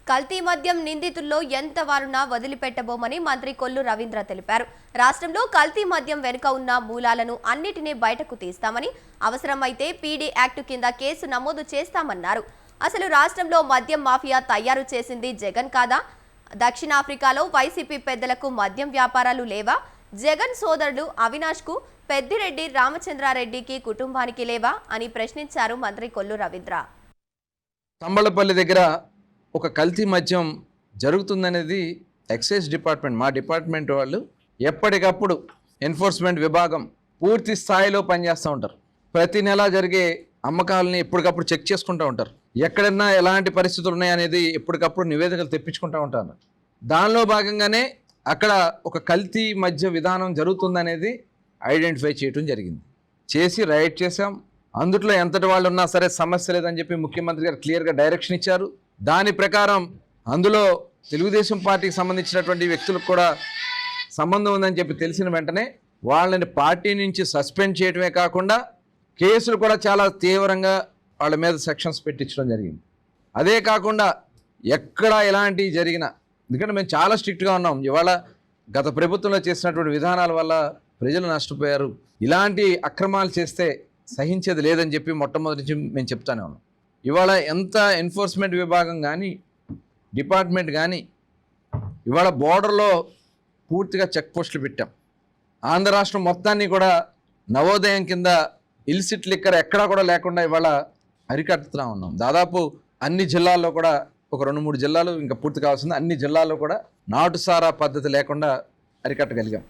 కల్తీ మద్యం నిందితుల్లో ఎంత వారున్నా వదిలిపెట్టబోమని మంత్రి కొల్లు రవీంద్ర తెలిపారు. రాష్ట్రంలో కల్తీ మద్యం వెనుక ఉన్న మూలాలను అన్నిటినీ బయటకు తీస్తామని, అవసరమైతే పీడీ యాక్ట్ కింద కేసు నమోదు చేస్తామన్నారు. అసలు రాష్ట్రంలో మద్యం మాఫియా తయారు చేసింది జగన్ కాదా? దక్షిణాఫ్రికాలో వైసీపీ పెద్దలకు మద్యం వ్యాపారాలు లేవా? జగన్ సోదరుడు అవినాష్ కు పెద్దిరెడ్డి రామచంద్రారెడ్డికి కుటుంబానికి లేవా అని ప్రశ్నించారు మంత్రి కొల్లు రవీంద్ర. తంబళపల్లి దగ్గర ఒక కల్తీ మద్యం జరుగుతుందనేది ఎక్సైజ్ డిపార్ట్మెంట్, మా డిపార్ట్మెంట్ వాళ్ళు ఎప్పటికప్పుడు ఎన్ఫోర్స్మెంట్ విభాగం పూర్తి స్థాయిలో పనిచేస్తూ ఉంటారు. ప్రతి నెల జరిగే అమ్మకాలని ఎప్పటికప్పుడు చెక్ చేసుకుంటూ ఉంటారు. ఎక్కడన్నా ఎలాంటి పరిస్థితులు ఉన్నాయనేది ఎప్పటికప్పుడు నివేదికలు తెప్పించుకుంటూ ఉంటారు. దానిలో భాగంగానే అక్కడ ఒక కల్తీ మద్య విధానం జరుగుతుందనేది ఐడెంటిఫై చేయడం జరిగింది. చేసి రైడ్ చేసాం. అందుట్లో ఎంతటి వాళ్ళు ఉన్నా సరే సమస్య లేదని చెప్పి ముఖ్యమంత్రి గారు క్లియర్గా డైరెక్షన్ ఇచ్చారు. దాని ప్రకారం అందులో తెలుగుదేశం పార్టీకి సంబంధించినటువంటి వ్యక్తులకు కూడా సంబంధం ఉందని చెప్పి తెలిసిన వెంటనే వాళ్ళని పార్టీ నుంచి సస్పెండ్ చేయడమే కాకుండా కేసులు కూడా చాలా తీవ్రంగా వాళ్ళ మీద సెక్షన్స్ పెట్టించడం జరిగింది. అదే కాకుండా ఎక్కడ ఎలాంటివి జరిగినా, ఎందుకంటే మేము చాలా స్ట్రిక్ట్గా ఉన్నాం. ఇవాళ గత ప్రభుత్వంలో చేసినటువంటి విధానాల వల్ల ప్రజలు నష్టపోయారు. ఇలాంటి అక్రమాలు చేస్తే సహించేది లేదని చెప్పి మొట్టమొదటి నుంచి మేము చెప్తానే ఉన్నాం. ఇవాళ ఎంత ఎన్ఫోర్స్మెంట్ విభాగం కానీ డిపార్ట్మెంట్ కానీ ఇవాళ బోర్డర్లో పూర్తిగా చెక్ పోస్టులు పెట్టాం. ఆంధ్ర రాష్ట్రం మొత్తాన్ని కూడా నవోదయం కింద ఇల్సిట్ లిక్కర్ ఎక్కడా కూడా లేకుండా ఇవాళ అరికట్టుతూ ఉన్నాం. దాదాపు అన్ని జిల్లాల్లో కూడా ఒక 2-3 జిల్లాలు ఇంకా పూర్తి కావాల్సింది, అన్ని జిల్లాల్లో కూడా నాటుసారా పద్ధతి లేకుండా అరికట్టగలిగాం.